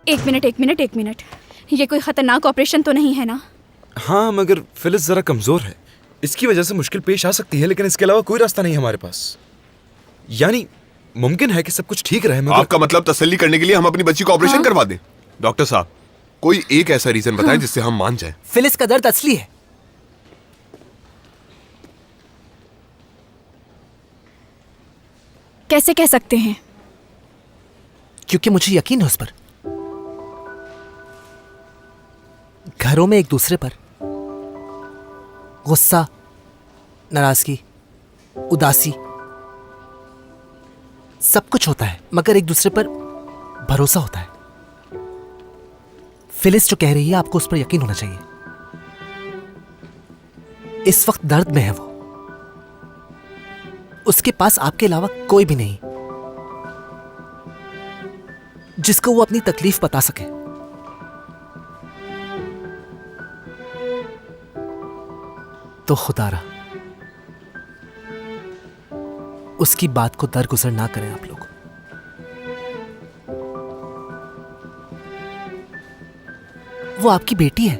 एक मिनट, ये कोई खतरनाक ऑपरेशन तो नहीं है ना? हाँ, मगर फिलिस जरा कमजोर है, इसकी वजह से मुश्किल पेश आ सकती है, लेकिन इसके अलावा कोई रास्ता नहीं है हमारे पास। यानी मुमकिन है कि सब कुछ ठीक रहे, मगर आपका मतलब तसल्ली करने के लिए हम अपनी बच्ची को ऑपरेशन करवा दें? डॉक्टर साहब, कोई एक ऐसा रीजन बताएं जिससे हम मान जाएं। फिलिस का दर्द असली है। कैसे कह सकते हैं? क्योंकि मुझे यकीन है उस पर। घरों में एक दूसरे पर गुस्सा, नाराजगी, उदासी सब कुछ होता है, मगर एक दूसरे पर भरोसा होता है। फिलिस जो कह रही है, आपको उस पर यकीन होना चाहिए। इस वक्त दर्द में है वो, उसके पास आपके अलावा कोई भी नहीं जिसको वो अपनी तकलीफ बता सके। तो खुदारा उसकी बात को दरगुजर ना करें आप लोग। वो आपकी बेटी है,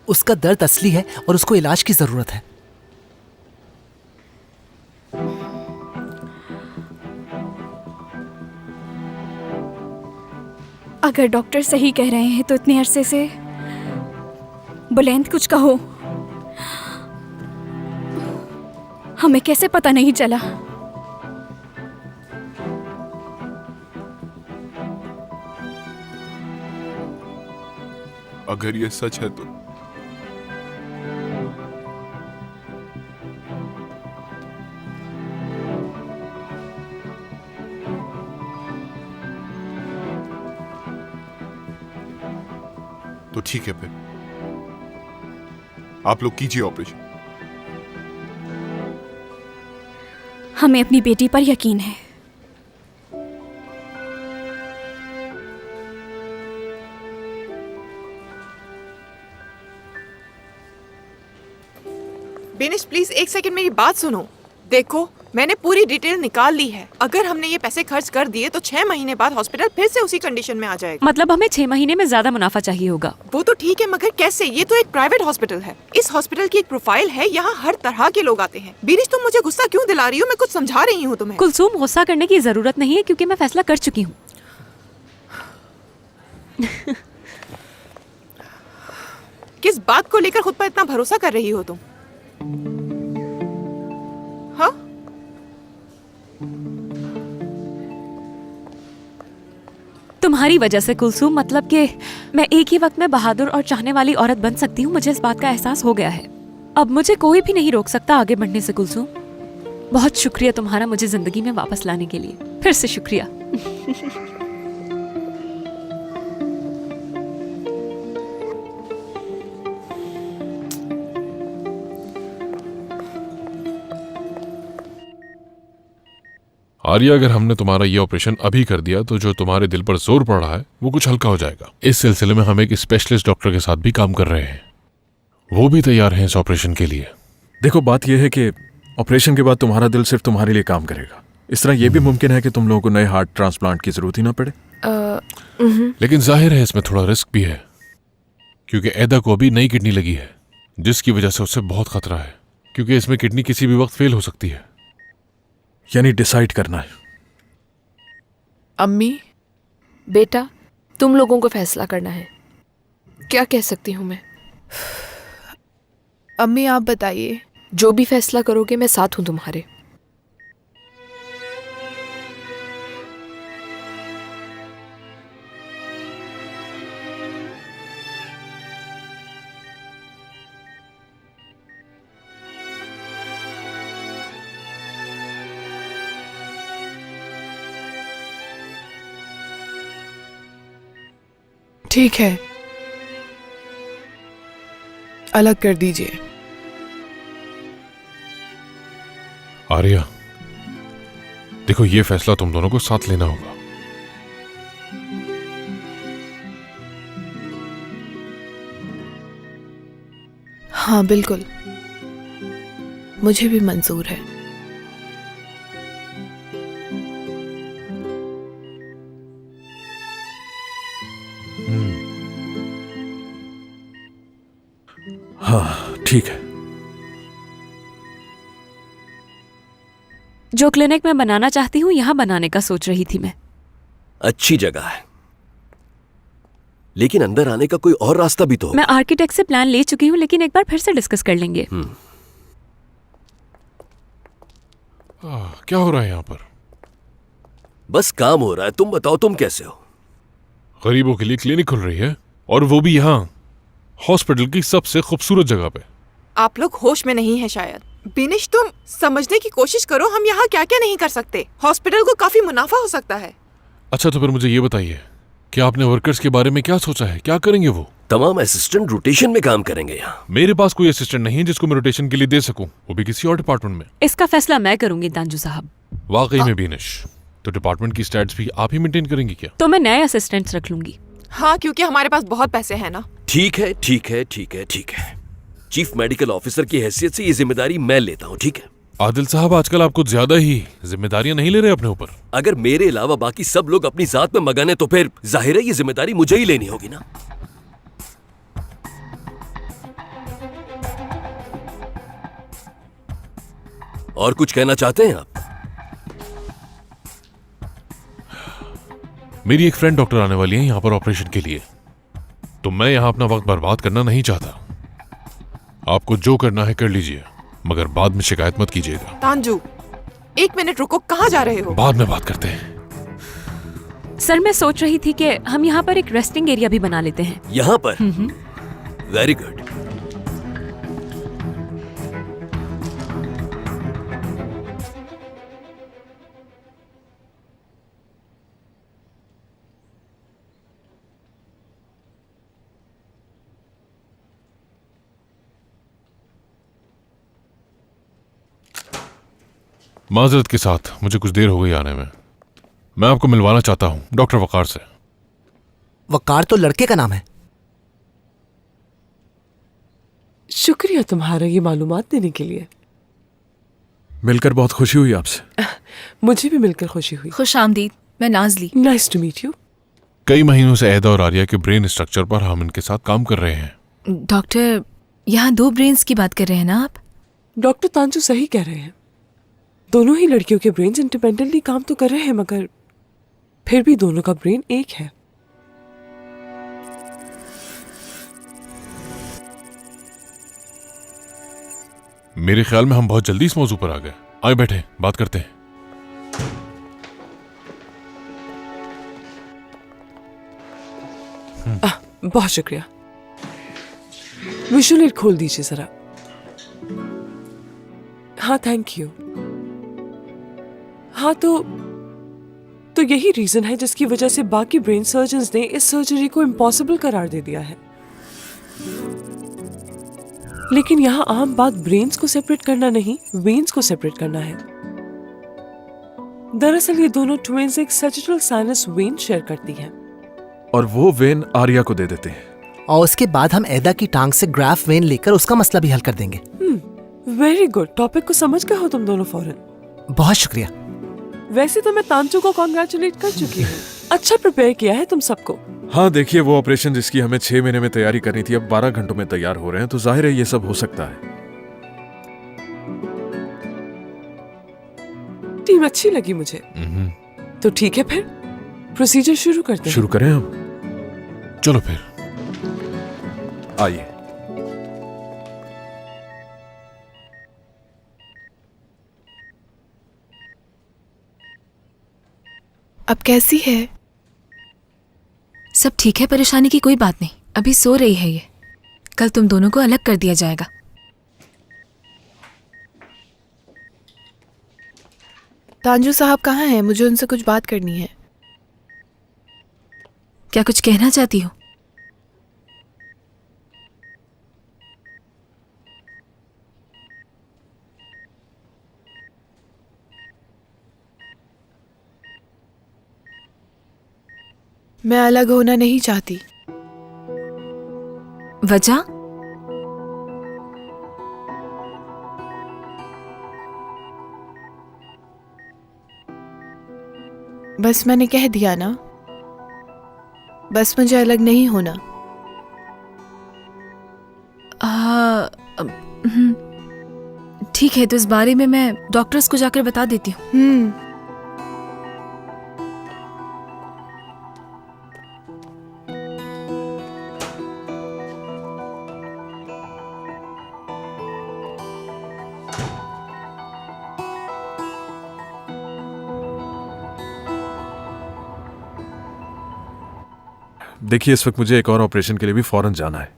उसका दर्द असली है और उसको इलाज की जरूरत है। अगर डॉक्टर सही कह रहे हैं तो इतने अरसे से बुलंद कुछ कहो, हमें कैसे पता नहीं चला? अगर ये सच है तो ठीक है, फिर आप लोग कीजिए ऑपरेशन। हमें अपनी बेटी पर यकीन है। बेनिश प्लीज एक सेकंड मेरी बात सुनो। देखो, मैंने पूरी डिटेल निकाल ली है। अगर हमने ये पैसे खर्च कर दिए तो 6 महीने बाद हॉस्पिटल फिर से उसी कंडीशन में आ जाएगा। मतलब हमें 6 महीने में ज्यादा मुनाफा चाहिए होगा। वो तो ठीक है, मगर कैसे? ये तो एक प्राइवेट हॉस्पिटल है। इस हॉस्पिटल की एक प्रोफाइल है, यहाँ हर तरह के लोग आते हैं। बेनिश, तुम मुझे गुस्सा क्यों दिला रही हो? मैं कुछ समझा रही हूँ तुम्हें। कुलसूम, गुस्सा करने की जरूरत नहीं है क्योंकि मैं फैसला कर चुकी हूँ। किस बात को लेकर खुद पर इतना भरोसा कर रही हो तुम? हाँ? तुम्हारी वजह से कुलसूम, मतलब कि मैं एक ही वक्त में बहादुर और चाहने वाली औरत बन सकती हूँ। मुझे इस बात का एहसास हो गया है। अब मुझे कोई भी नहीं रोक सकता आगे बढ़ने से। कुलसूम, बहुत शुक्रिया तुम्हारा मुझे जिंदगी में वापस लाने के लिए। फिर से शुक्रिया। आर्या, अगर हमने तुम्हारा ये ऑपरेशन अभी कर दिया तो जो तुम्हारे दिल पर जोर पड़ रहा है वो कुछ हल्का हो जाएगा। इस सिलसिले में हम एक स्पेशलिस्ट डॉक्टर के साथ भी काम कर रहे हैं, वो भी तैयार हैं इस ऑपरेशन के लिए। देखो, बात यह है कि ऑपरेशन के बाद तुम्हारा दिल सिर्फ तुम्हारे लिए काम करेगा। इस तरह यह भी मुमकिन है कि तुम लोगों को नए हार्ट ट्रांसप्लांट की जरूरत ही ना पड़े। लेकिन जाहिर है इसमें थोड़ा रिस्क भी है, क्योंकि एदा को अभी नई किडनी लगी है, जिसकी वजह से उससे बहुत खतरा है, क्योंकि इसमें किडनी किसी भी वक्त फेल हो सकती है। यानी डिसाइड करना है। अम्मी, बेटा, तुम लोगों को फैसला करना है। क्या कह सकती हूँ मैं? अम्मी आप बताइए। जो भी फैसला करोगे मैं साथ हूँ तुम्हारे। ठीक है, अलग कर दीजिए। आर्या, देखो, ये फैसला तुम दोनों को साथ लेना होगा। हाँ बिल्कुल, मुझे भी मंजूर है। हाँ ठीक है। जो क्लिनिक मैं बनाना चाहती हूँ यहाँ बनाने का सोच रही थी मैं। अच्छी जगह है, लेकिन अंदर आने का कोई और रास्ता भी तो होगा। मैं आर्किटेक्ट से प्लान ले चुकी हूँ, लेकिन एक बार फिर से डिस्कस कर लेंगे। क्या हो रहा है यहाँ पर? बस काम हो रहा है। तुम बताओ, तुम कैसे हो? गरीबों के लिए क्लिनिक खुल रही है, और वो भी यहाँ हॉस्पिटल की सबसे खूबसूरत जगह पे। आप लोग होश में नहीं है शायद। बिनिश, तुम समझने की कोशिश करो, हम यहाँ क्या क्या नहीं कर सकते। हॉस्पिटल को काफी मुनाफा हो सकता है। अच्छा, तो फिर मुझे ये बताइए कि आपने वर्कर्स के बारे में क्या सोचा है? क्या करेंगे वो? तमाम असिस्टेंट रोटेशन में काम करेंगे यहाँ। मेरे पास कोई असिस्टेंट नहीं है जिसको मैं रोटेशन के लिए दे सकूं, वो भी किसी और डिपार्टमेंट में। इसका फैसला मैं करूंगी तांजू साहब। वाकई में बीनिश, तो डिपार्टमेंट की स्टैट्स भी आप ही मेंटेन करेंगी क्या? तो मैं नए असिस्टेंट्स रख लूंगी। हाँ, क्योंकि हमारे पास बहुत पैसे हैं ना। ठीक है ठीक है ठीक है ठीक है। चीफ मेडिकल ऑफिसर की हैसियत से ये जिम्मेदारी मैं लेता हूँ, ठीक है? आदिल साहब, आजकल आप कुछ ज्यादा ही जिम्मेदारियां नहीं ले रहे अपने ऊपर? अगर मेरे अलावा बाकी सब लोग अपनी जात में मगन है तो फिर जाहिर है ये जिम्मेदारी मुझे ही लेनी होगी ना। और कुछ कहना चाहते हैं आप? मेरी एक फ्रेंड डॉक्टर आने वाली है यहाँ पर ऑपरेशन के लिए, तो मैं यहाँ अपना वक्त बर्बाद करना नहीं चाहता। आपको जो करना है कर लीजिए, मगर बाद में शिकायत मत कीजिएगा। तांजू, 1 मिनट रुको, कहाँ जा रहे हो? बाद में बात करते हैं। सर, मैं सोच रही थी कि हम यहाँ पर एक रेस्टिंग एरिया भी बना लेते हैं। यहाँ पर? Very good. माजरत के साथ मुझे कुछ देर हो गई आने में। मैं आपको मिलवाना चाहता हूँ डॉक्टर वकार से। वकार तो लड़के का नाम है। शुक्रिया तुम्हारा ये मालूमात देने के लिए। मिलकर बहुत खुशी हुई आपसे। मुझे भी मिलकर खुशी हुई। खुश आमदीद, मैं Nazli. Nice to meet you. कई महीनों से ऐदा और आर्या के ब्रेन स्ट्रक्चर पर हम इनके साथ काम कर रहे हैं। डॉक्टर, यहाँ 2 ब्रेन्स की बात कर रहे हैं ना आप? डॉक्टर तांजू सही कह रहे हैं। दोनों ही लड़कियों के ब्रेन्स इंडिपेंडेंटली काम तो कर रहे हैं, मगर फिर भी दोनों का ब्रेन एक है। मेरे ख्याल में हम बहुत जल्दी इस मौजू पर आ गए। आए बैठे, बात करते हैं। बहुत शुक्रिया। विजुअल एड खोल दीजिए जरा। हाँ, थैंक यू। हाँ, तो यही रीजन है जिसकी वजह से बाकी ब्रेन सर्जन्स ने इस सर्जरी को इम्पॉसिबल करार दे दिया है। लेकिन यहाँ आम बात ब्रेन्स को सेपरेट करना नहीं, वेन्स को सेपरेट करना है। दरअसल ये दोनों ट्विन्स एक सैजिटल साइनस वेन शेयर करती हैं। और वो वेन आर्या को दे देते हैं। और उसके बाद हम ऐदा की टांग से ग्राफ वेन लेकर उसका मसला भी हल कर देंगे। Very good. टॉपिक को समझ गए हो तुम दोनों फौरन। बहुत शुक्रिया। वैसे तो मैं तांजू को कॉन्ग्रेचुलेट कर चुकी हूँ। अच्छा प्रिपेयर किया है तुम सबको। हाँ देखिए, वो ऑपरेशन जिसकी हमें 6 महीने में तैयारी करनी थी, अब 12 घंटों में तैयार हो रहे हैं, तो जाहिर है ये सब हो सकता है। टीम अच्छी लगी मुझे। तो ठीक है, फिर प्रोसीजर शुरू करते हैं। शुरू करें हम? चलो फिर आइए। अब कैसी है? सब ठीक है, परेशानी की कोई बात नहीं। अभी सो रही है ये। कल तुम दोनों को अलग कर दिया जाएगा। तांजू साहब कहाँ हैं? मुझे उनसे कुछ बात करनी है। क्या कुछ कहना चाहती हो? मैं अलग होना नहीं चाहती। वजह? बस मैंने कह दिया ना, बस मुझे अलग नहीं होना। ठीक है, तो इस बारे में मैं डॉक्टर्स को जाकर बता देती हूँ। देखिए, इस वक्त मुझे एक और ऑपरेशन के लिए भी फौरन जाना है,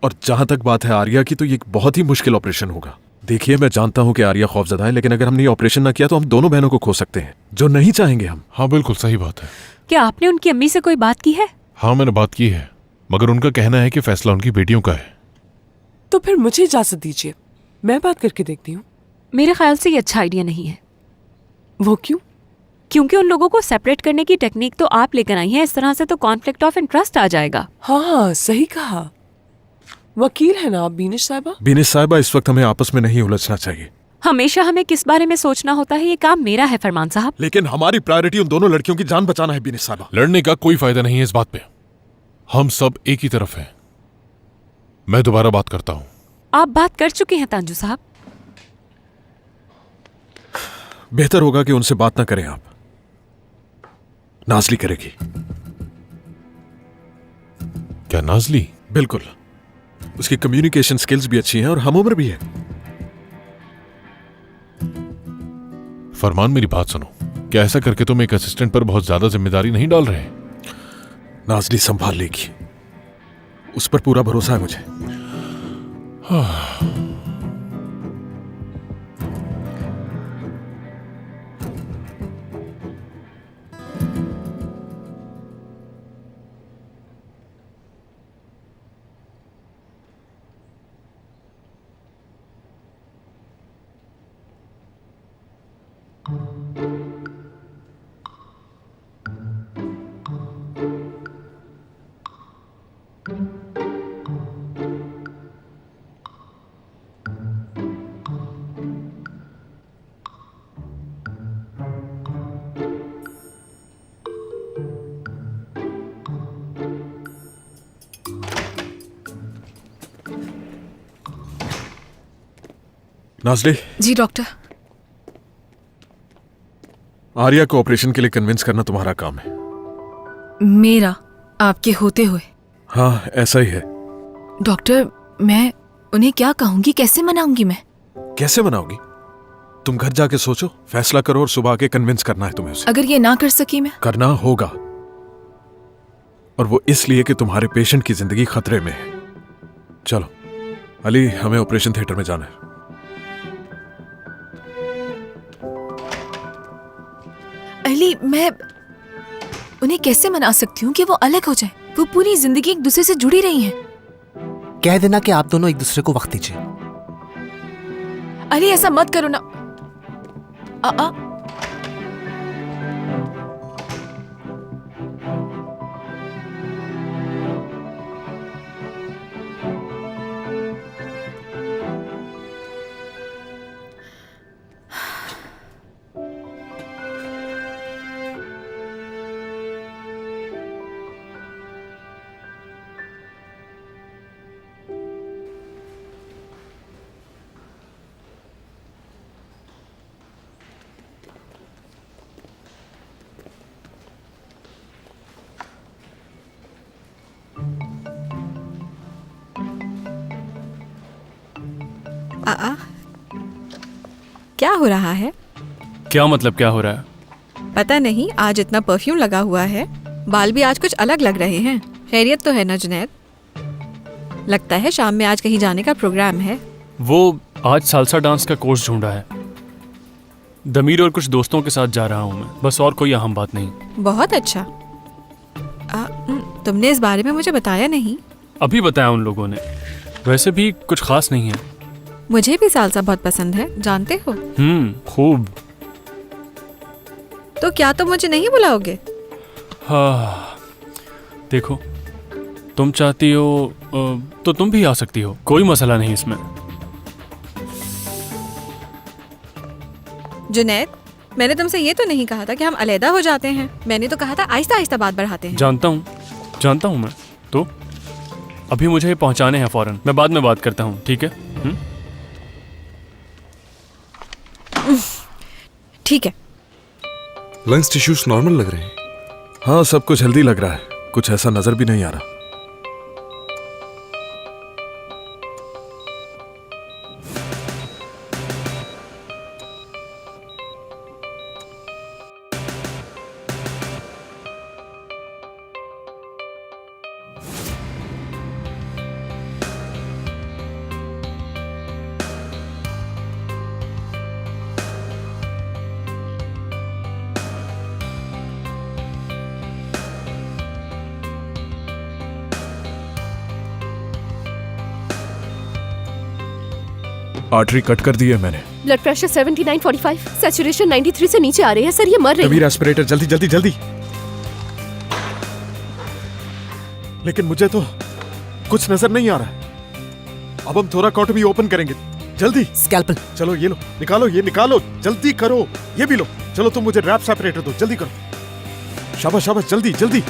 और जहां तक बात है आर्या की, तो ये एक बहुत ही मुश्किल ऑपरेशन होगा। देखिए, मैं जानता हूं कि आर्या खौफजदा है, लेकिन अगर हमने ये ऑपरेशन ना किया तो हम दोनों बहनों को खो सकते हैं, जो नहीं चाहेंगे हम। हाँ बिल्कुल सही बात है। क्या आपने उनकी अम्मी से कोई बात की है? हाँ मैंने बात की है, मगर उनका कहना है कि फैसला उनकी बेटियों का है। तो फिर मुझे इजाजत दीजिए, मैं बात करके देखती हूँ। मेरे ख्याल से ये अच्छा आइडिया नहीं है। वो क्यों? क्योंकि उन लोगों को सेपरेट करने की टेक्निक तो आप लेकर आई हैं, इस तरह से तो कॉन्फ्लिक्ट ऑफ इंटरेस्ट आ जाएगा। हाँ सही कहा। वकील है ना आप बीनिश साहिबा? बीनिश साहिबा, इस वक्त हमें आपस में नहीं उलझना चाहिए। हमेशा हमें किस बारे में सोचना होता है, ये काम मेरा है फरमान साहब। लेकिन हमारी प्रायोरिटी उन दोनों लड़कियों की जान बचाना है बीनिश साहिबा। लड़ने का कोई फायदा नहीं है इस बात पे, हम सब एक ही तरफ हैं। मैं दोबारा बात करता हूँ। आप बात कर चुके हैं तांजू साहब। बेहतर होगा कि उनसे बात ना करें आप। नाजली करेगी। क्या नाजली? बिल्कुल, उसकी कम्युनिकेशन स्किल्स भी अच्छी हैं और हम उम्र भी है। फरमान मेरी बात सुनो, क्या ऐसा करके तुम एक असिस्टेंट पर बहुत ज्यादा जिम्मेदारी नहीं डाल रहे? नाजली संभाल लेगी, उस पर पूरा भरोसा है मुझे। नाजली। जी डॉक्टर। आर्या को ऑपरेशन के लिए कन्विंस करना तुम्हारा काम है। मेरा आपके होते हुए? हाँ ऐसा ही है। डॉक्टर, मैं उन्हें क्या कहूंगी, कैसे मनाऊंगी मैं? कैसे मनाओगी? तुम घर जाके सोचो, फैसला करो और सुबह आके कन्विंस करना है तुम्हें उसे। अगर ये ना कर सकी मैं? करना होगा, और वो इसलिए कि तुम्हारे पेशेंट की जिंदगी खतरे में है। चलो अली, हमें ऑपरेशन थिएटर में जाना है। अली, मैं उन्हें कैसे मना सकती हूँ कि वो अलग हो जाए? वो पूरी जिंदगी एक दूसरे से जुड़ी रही हैं। कह देना कि आप दोनों एक दूसरे को वक्त दीजिए। अली ऐसा मत करो ना। क्या हो रहा है? क्या मतलब क्या हो रहा है? पता नहीं, आज इतना परफ्यूम लगा हुआ है, बाल भी आज कुछ अलग लग रहे हैं। खैरियत तो है ना जुनैद? लगता है शाम में आज कहीं जाने का प्रोग्राम है। वो आज सालसा डांस का कोर्स ढूंढा है। दमीर और कुछ दोस्तों के साथ जा रहा हूँ मैं, बस और कोई अहम बात नहीं। बहुत अच्छा। तुमने इस बारे में मुझे बताया नहीं। अभी बताया उन लोगों ने, वैसे भी कुछ खास नहीं है। मुझे भी सालसा बहुत पसंद है, जानते हो। खूब। तो क्या तुम मुझे नहीं बुलाओगे? हाँ देखो, तुम चाहती हो तो तुम भी आ सकती हो, कोई मसला नहीं इसमें। जुनैद, मैंने तुमसे ये तो नहीं कहा था कि हम अलहदा हो जाते हैं। मैंने तो कहा था आहिस्ता आहिस्ता बात बढ़ाते हैं। जानता हूँ मैं। तो अभी मुझे पहुँचाने हैं फौरन, मैं बाद में बात करता हूँ, ठीक है? ठीक है। लंग्स टिश्यूज नॉर्मल लग रहे हैं। हाँ, सब कुछ हेल्दी लग रहा है, कुछ ऐसा नजर भी नहीं आ रहा। आर्टरी कट कर दी है मैंने। ब्लड प्रेशर 79/45, सैचुरेशन 93 से नीचे आ रही है सर, ये मर रही तमीर है। एस्पिरेटर, जल्दी जल्दी जल्दी। लेकिन मुझे तो कुछ नजर नहीं आ रहा है। अब हम थोराकोटोमी ओपन करेंगे, जल्दी। स्कैल्पल। चलो ये लो, निकालो, ये निकालो, जल्दी करो। ये भी लो। चलो तुम मुझे रैप सेपरेटर दो, जल्दी करो। शाबाश शाबाश, जल्दी जल्दी।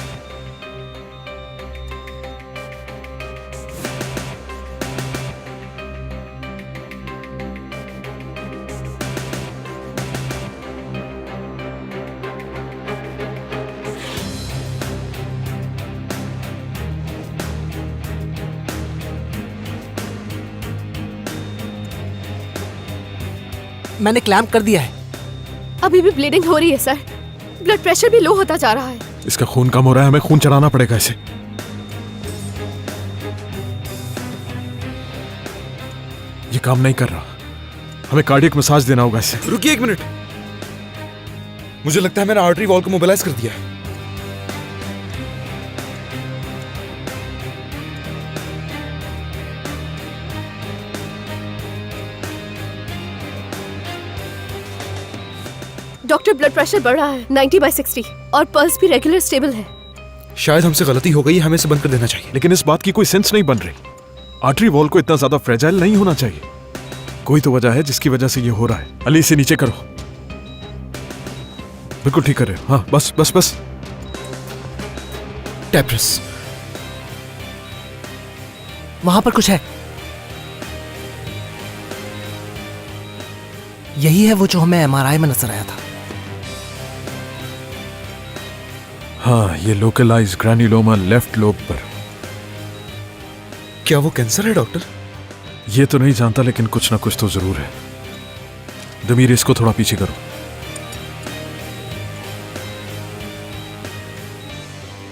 मैंने क्लैंप कर दिया है। अभी भी ब्लीडिंग हो रही है सर, ब्लड प्रेशर भी लो होता जा रहा है। इसका खून कम हो रहा है, हमें खून चढ़ाना पड़ेगा इसे। ये काम नहीं कर रहा, हमें कार्डियक मसाज देना होगा इसे। रुकिए 1 मिनट, मुझे लगता है मैंने आर्टरी वॉल को मोबिलाइज कर दिया है। डॉक्टर, ब्लड प्रेशर बढ़ रहा है 90/60 और पल्स भी रेगुलर स्टेबल है। शायद हमसे गलती हो गई, हमें इसे बंद कर देना चाहिए। लेकिन इस बात की कोई सेंस नहीं बन रही। आर्टरी वॉल को इतना ज्यादा फ्रेजाइल नहीं होना चाहिए। कोई तो वजह है जिसकी वजह से ये हो रहा है। अली, इसे नीचे करो। बिल्कुल ठीक कर रहे हो। हाँ, बस बस बस। टैप्रेस। वहां पर कुछ है। यही है वो जो हमें एमआरआई में नजर आया था। हाँ, ये लोकलाइज ग्रैन्युलोमा लेफ्ट लोब पर। क्या वो कैंसर है डॉक्टर? ये तो नहीं जानता, लेकिन कुछ ना कुछ तो जरूर है। दमीर, इसको थोड़ा पीछे करो।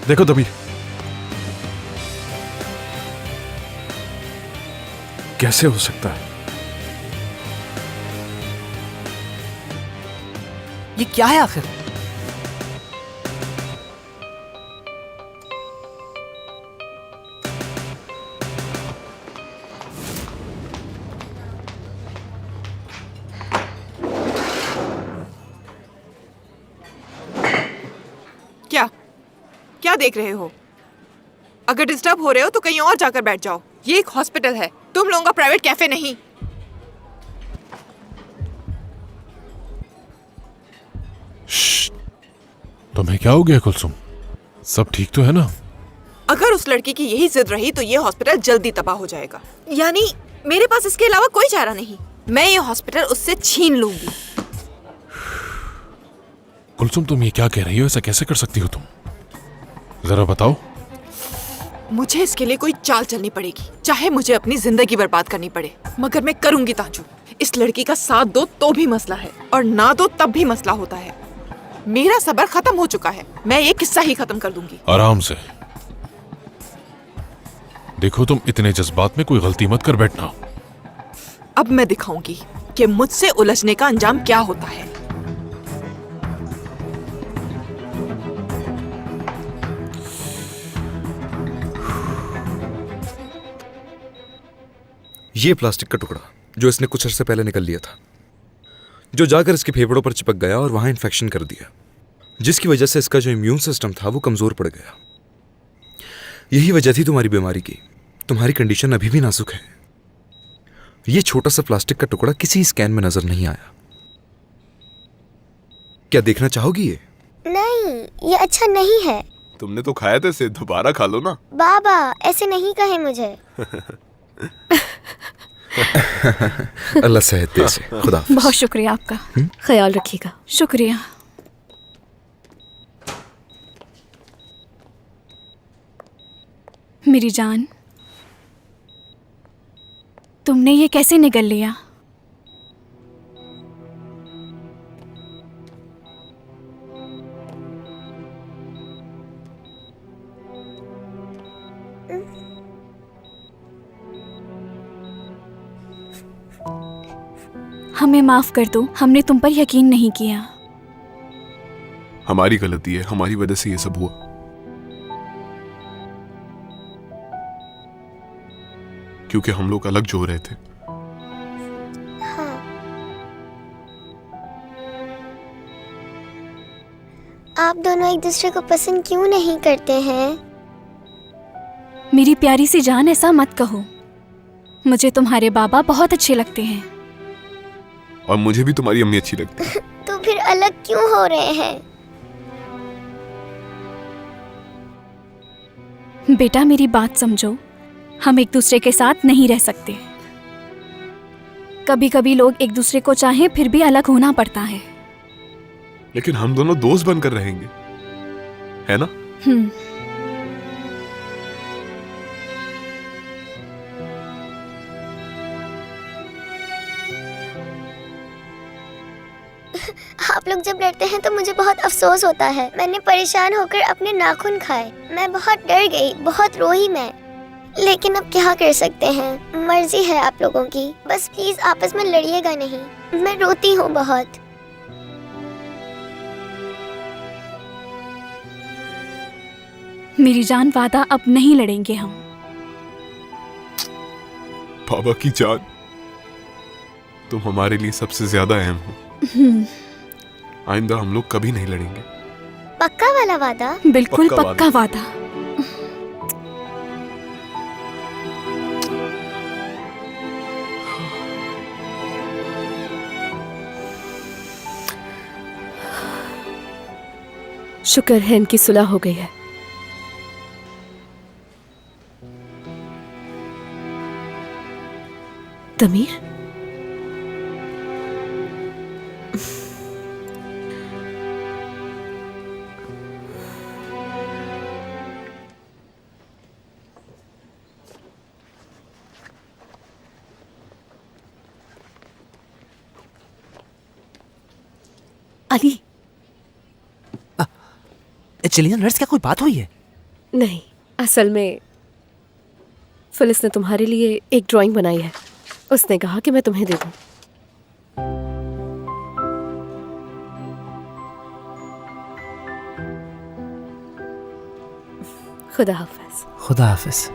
देखो दमीर, कैसे हो सकता है? ये क्या है आखिर? क्या क्या देख रहे हो? अगर डिस्टर्ब हो रहे हो तो कहीं और जाकर बैठ जाओ। ये एक हॉस्पिटल है, तुम लोगों का प्राइवेट कैफे नहीं। तुम्हें क्या हो गया कुलसुम? सब ठीक तो है ना? अगर उस लड़की की यही जिद रही तो ये हॉस्पिटल जल्दी तबाह हो जाएगा। यानी मेरे पास इसके अलावा कोई चारा नहीं। मैं ये हॉस्पिटल उससे छीन लूंगी। कुलसुम, तुम ये क्या कह रही हो? ऐसा कैसे कर सकती हो तुम? जरा बताओ। मुझे इसके लिए कोई चाल चलनी पड़ेगी, चाहे मुझे अपनी जिंदगी बर्बाद करनी पड़े, मगर मैं करूंगी ताजू। इस लड़की का साथ दो तो भी मसला है, और ना दो तब भी मसला होता है। मेरा सब्र खत्म हो चुका है, मैं ये किस्सा ही खत्म कर दूंगी। आराम से। देखो, तुम इतने जज्बात में कोई गलती मत कर बैठना। अब मैं दिखाऊंगी कि मुझसे उलझने का अंजाम क्या होता है। ये प्लास्टिक का टुकड़ा जो इसने कुछ अर्से पहले निकल लिया था, जो जाकर इसके फेफड़ों पर चिपक गया और वहां इन्फेक्शन कर दिया, जिसकी वजह से इसका जो इम्यून सिस्टम था वो कमजोर पड़ गया। यही वजह थी तुम्हारी बीमारी की। तुम्हारी कंडीशन अभी भी नाजुक है। ये छोटा सा प्लास्टिक का टुकड़ा किसी स्कैन में नजर नहीं आया। क्या देखना चाहोगी ये? नहीं, ये अच्छा नहीं है। तुमने तो खाया था इसे, दोबारा खा लो ना। बाबा, ऐसे नहीं कहे मुझे। अल्लाह सेहत दे से। खुदा हाफिज। बहुत शुक्रिया आपका। ख्याल रखिएगा। शुक्रिया। मेरी जान, तुमने ये कैसे निगल लिया? हमें माफ कर दो, हमने तुम पर यकीन नहीं किया। हमारी गलती है, हमारी वजह से ये सब हुआ। क्योंकि हम लोग अलग जो हो रहे थे। हाँ। आप दोनों एक दूसरे को पसंद क्यों नहीं करते हैं? मेरी प्यारी सी जान, ऐसा मत कहो। मुझे तुम्हारे बाबा बहुत अच्छे लगते हैं। और मुझे भी तुम्हारी अम्मी अच्छी लगती है। तो फिर अलग क्यों हो रहे हैं? बेटा मेरी बात समझो, हम एक दूसरे के साथ नहीं रह सकते। कभी कभी लोग एक दूसरे को चाहें फिर भी अलग होना पड़ता है। लेकिन हम दोनों दोस्त बनकर रहेंगे, है ना? आप लोग जब लड़ते हैं तो मुझे बहुत अफसोस होता है। मैंने परेशान होकर अपने नाखून खाए। मैं बहुत डर गई, बहुत रोई मैं। लेकिन अब क्या कर सकते हैं, मर्जी है आप लोगों की। बस प्लीज आपस में लड़िएगा नहीं, मैं रोती हूँ बहुत। मेरी जान, वादा अब नहीं लड़ेंगे हम। बाबा की जान, तुम हमारे लिए सबसे ज्यादा अहम हो। आइंदा हम लोग कभी नहीं लड़ेंगे। पक्का वाला वादा? बिल्कुल पक्का वादा। शुक्र है इनकी सुलह हो गई है। तमीर, अली, चिलियन नर्स, क्या कोई बात हुई है? नहीं, असल में फिलिस ने तुम्हारे लिए एक ड्राइंग बनाई है। उसने कहा कि मैं तुम्हें दे दूं। खुदा हाफिज। खुदा हाफिज।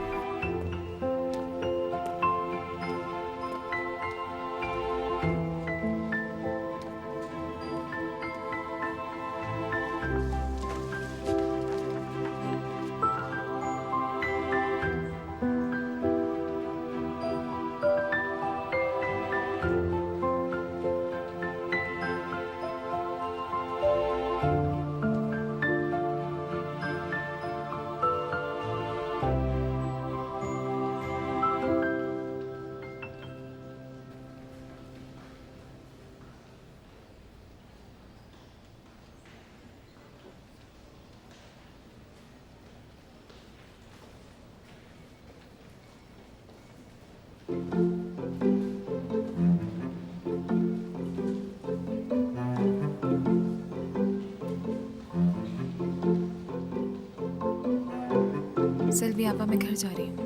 सेल्वी आपा, मैं घर जा रही हूँ।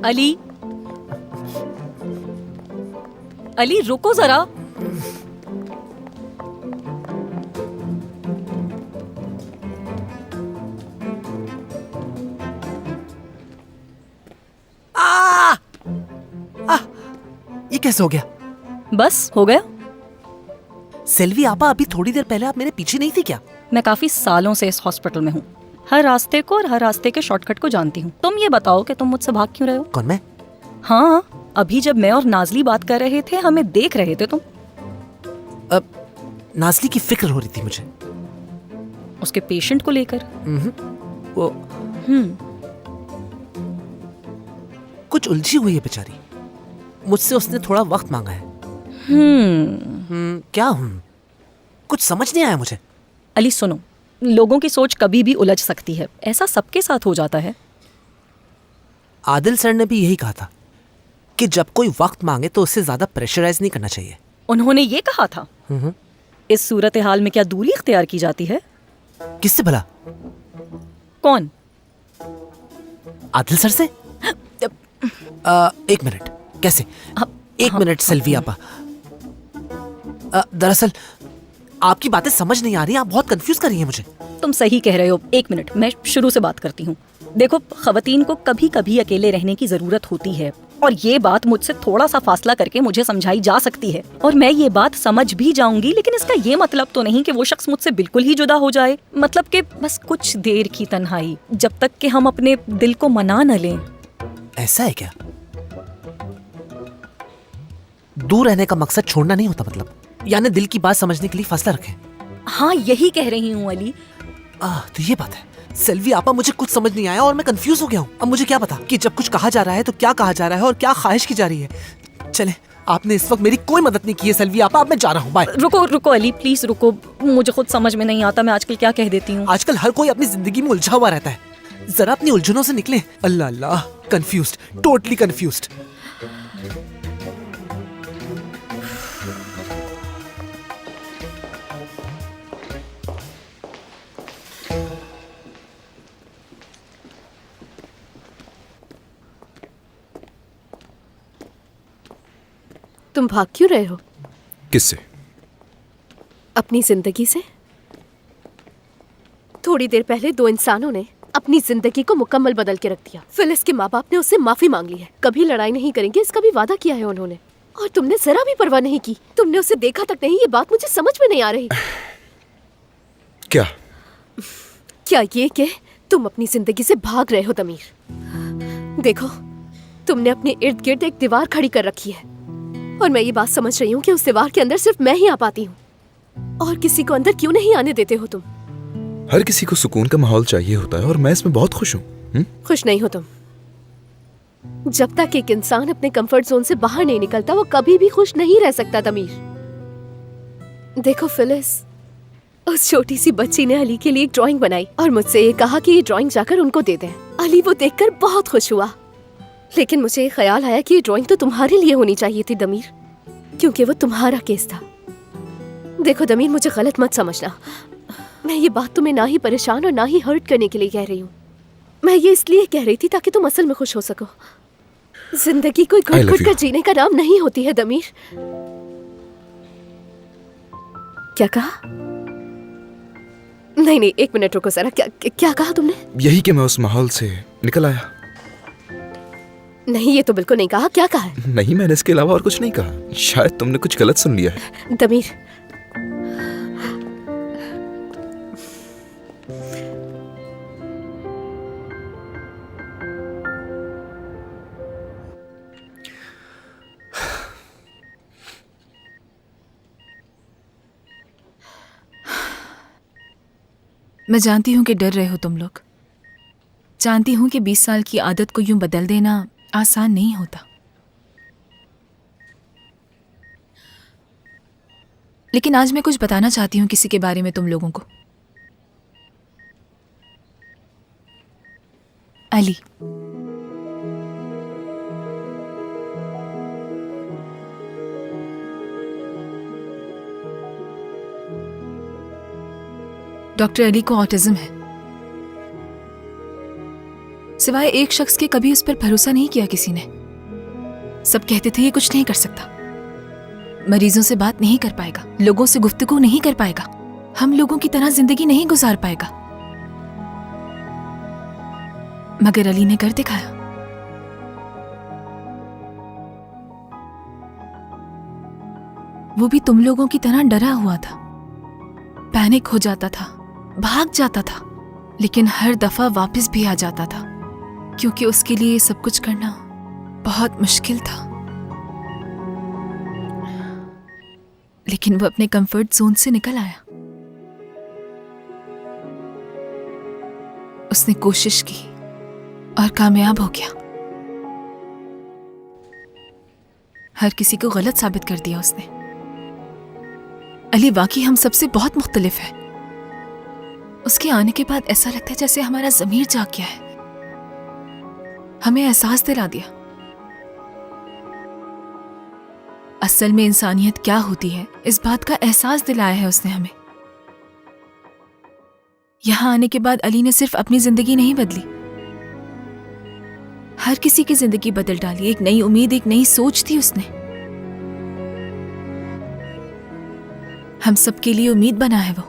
अली, अली रुको जरा। ये कैसे हो गया? बस हो गया। सेल्वी आपा, अभी थोड़ी देर पहले आप मेरे पीछे नहीं थी क्या? मैं काफी सालों से इस हॉस्पिटल में हूँ, हर रास्ते को और हर रास्ते के शॉर्टकट को जानती हूँ। तुम ये बताओ कि तुम मुझसे भाग क्यों रहे हो? कौन, मैं? हाँ, अभी जब मैं और नाजली बात कर रहे थे, हमें देख रहे थे तुम। अब नाजली की फिक्र हो रही थी मुझे। उसके पेशेंट को लेकर। वो कुछ उलझी हुई है बेचारी। मुझसे उसने थोड़ा वक्त मांगा है। क्या कुछ समझ नहीं आया मुझे। अली सुनो, लोगों की सोच कभी भी उलझ सकती है, ऐसा सबके साथ हो जाता है। आदिल सर ने भी यही कहा था कि जब कोई वक्त मांगे तो उससे ज्यादा प्रेशराइज नहीं करना चाहिए। उन्होंने ये कहा था? इस सूरत हाल में क्या दूरी इख्तियार की जाती है? किससे भला? कौन? आदिल सर से? एक मिनट, कैसे? एक मिनट सेल्वी आपा। दरअसल आपकी बातें समझ नहीं आ रही, आप बहुत कंफ्यूज कर रही हैं मुझे। तुम सही कह रहे हो। एक मिनट, मैं शुरू से बात करती हूँ। देखो, खवातीन को कभी कभी अकेले रहने की जरूरत होती है, और ये बात मुझसे थोड़ा सा फासला करके मुझे समझाई जा सकती है, और मैं ये बात समझ भी जाऊंगी। लेकिन इसका ये मतलब तो नहीं कि वो शख्स मुझसे बिल्कुल ही जुदा हो जाए। मतलब कि बस कुछ देर की तन्हाई, जब तक कि हम अपने दिल को मना न लें। ऐसा है क्या? दूर रहने का मकसद छोड़ना नहीं होता मतलब? यानी दिल की बात समझने के लिए फासला रखें। हाँ, यही कह रही हूँ अली। तो ये बात है। सेल्वी आपा, मुझे कुछ समझ नहीं आया और मैं कंफ्यूज हो गया हूँ। अब मुझे क्या पता कि जब कुछ कहा जा रहा है तो क्या कहा जा रहा है और क्या ख्वाहिश की जा रही है। चले, आपने इस वक्त मेरी कोई मदद नहीं की है सेल्वी आपा, अब मैं जा रहा हूँ। बाय। रुको अली, प्लीज रुको। मुझे खुद समझ में नहीं आता मैं आजकल क्या कह देती हूँ। आजकल हर कोई अपनी जिंदगी में उलझा हुआ रहता है। जरा अपनी उलझनों से निकले। अल्लाह अल्लाह, कंफ्यूज्ड, टोटली कंफ्यूज्ड। तुम भाग क्यों रहे हो? किससे? अपनी जिंदगी से। थोड़ी देर पहले दो इंसानों ने अपनी जिंदगी को मुकम्मल बदल के रख दिया। फिलिस के माँ बाप ने उससे माफी मांग ली है, कभी लड़ाई नहीं करेंगे इसका भी वादा किया है उन्होंने, और तुमने जरा भी परवाह नहीं की। तुमने उसे देखा तक नहीं। ये बात मुझे समझ में नहीं आ रही। क्या ये कि तुम अपनी जिंदगी से भाग रहे हो दमीर? देखो, तुमने अपने इर्द गिर्द एक दीवार खड़ी कर रखी है, और मैं ये बात समझ रही हूँ कि उस दीवार के अंदर सिर्फ मैं ही आ पाती हूँ, और किसी को अंदर क्यों नहीं आने देते हो तुम? हर किसी को सुकून का माहौल चाहिए होता है, और मैं इसमें बहुत खुश हूँ। खुश नहीं हो तुम। जब तक एक इंसान अपने कंफर्ट जोन से बाहर नहीं निकलता, वो कभी भी खुश नहीं रह सकता दमीर। देखो फिलिस, उस छोटी सी बच्ची ने अली के लिए एक ड्राइंग बनाई और मुझसे ये कहा कि ये ड्राइंग जाकर उनको दे दें। अली वो देखकर बहुत खुश हुआ, लेकिन मुझे ख्याल आया कि ये ड्राइंग तो तुम्हारे लिए होनी चाहिए थी दमीर, क्योंकि वो तुम्हारा केस था। देखो दमीर, मुझे गलत मत समझना। मैं ये बात तुम्हें ना ही परेशान और ना ही हर्ट करने के लिए कह रही हूँ। मैं ये इसलिए कह रही थी ताकि तुम असल में खुश हो सको। जिंदगी कोई घुट-घुट कर जीने का नाम नहीं होती है दमीर। क्या कहा? नहीं, एक मिनट रुको जरा। क्या कहा तुमने? यही कि मैं उस माहौल से निकल आया। नहीं, ये तो बिल्कुल नहीं कहा। क्या कहा है? नहीं, मैंने इसके अलावा और कुछ नहीं कहा। शायद तुमने कुछ गलत सुन लिया है। दमीर, मैं जानती हूँ कि डर रहे हो तुम लोग। जानती हूँ कि 20 साल की आदत को यूं बदल देना आसान नहीं होता, लेकिन आज मैं कुछ बताना चाहती हूँ किसी के बारे में तुम लोगों को। अली। डॉक्टर अली को ऑटिज्म है। सिवाय एक शख्स के कभी उस पर भरोसा नहीं किया किसी ने। सब कहते थे ये कुछ नहीं कर सकता, मरीजों से बात नहीं कर पाएगा, लोगों से गुफ्तगू नहीं कर पाएगा, हम लोगों की तरह जिंदगी नहीं गुजार पाएगा। मगर अली ने कर दिखाया। वो भी तुम लोगों की तरह डरा हुआ था, पैनिक हो जाता था, भाग जाता था, लेकिन हर दफा वापस भी आ जाता था, क्योंकि उसके लिए सब कुछ करना बहुत मुश्किल था। लेकिन वो अपने कंफर्ट जोन से निकल आया। उसने कोशिश की और कामयाब हो गया। हर किसी को गलत साबित कर दिया उसने। अली वाकई हम सबसे बहुत मुख्तलिफ है। उसके आने के बाद ऐसा लगता है जैसे हमारा ज़मीर जाग गया है, हमें एहसास दिला दिया असल में इंसानियत क्या होती है। इस बात का एहसास दिलाया है उसने हमें। यहां आने के बाद अली ने सिर्फ अपनी जिंदगी नहीं बदली, हर किसी की जिंदगी बदल डाली। एक नई उम्मीद, एक नई सोच थी उसने। हम सबके लिए उम्मीद बना है वो,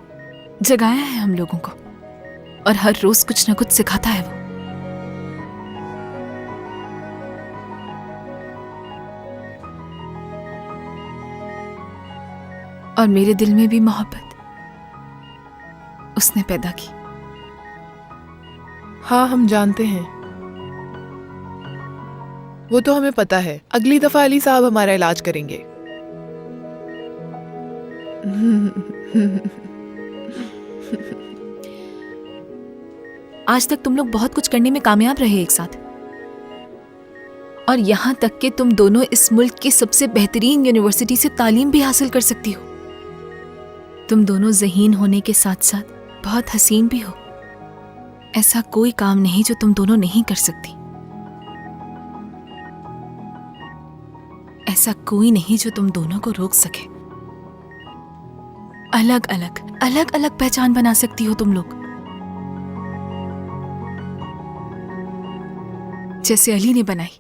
जगाया है हम लोगों को, और हर रोज कुछ ना कुछ सिखाता है वो। और मेरे दिल में भी मोहब्बत उसने पैदा की। हाँ, हम जानते हैं, वो तो हमें पता है। अगली दफा अली साहब हमारा इलाज करेंगे। आज तक तुम लोग बहुत कुछ करने में कामयाब रहे एक साथ, और यहां तक कि तुम दोनों इस मुल्क की सबसे बेहतरीन यूनिवर्सिटी से तालीम भी हासिल कर सकती हो। तुम दोनों ज़हीन होने के साथ साथ बहुत हसीन भी हो। ऐसा कोई काम नहीं जो तुम दोनों नहीं कर सकती। ऐसा कोई नहीं जो तुम दोनों को रोक सके। अलग अलग पहचान बना सकती हो तुम लोग, जैसे अली ने बनाई।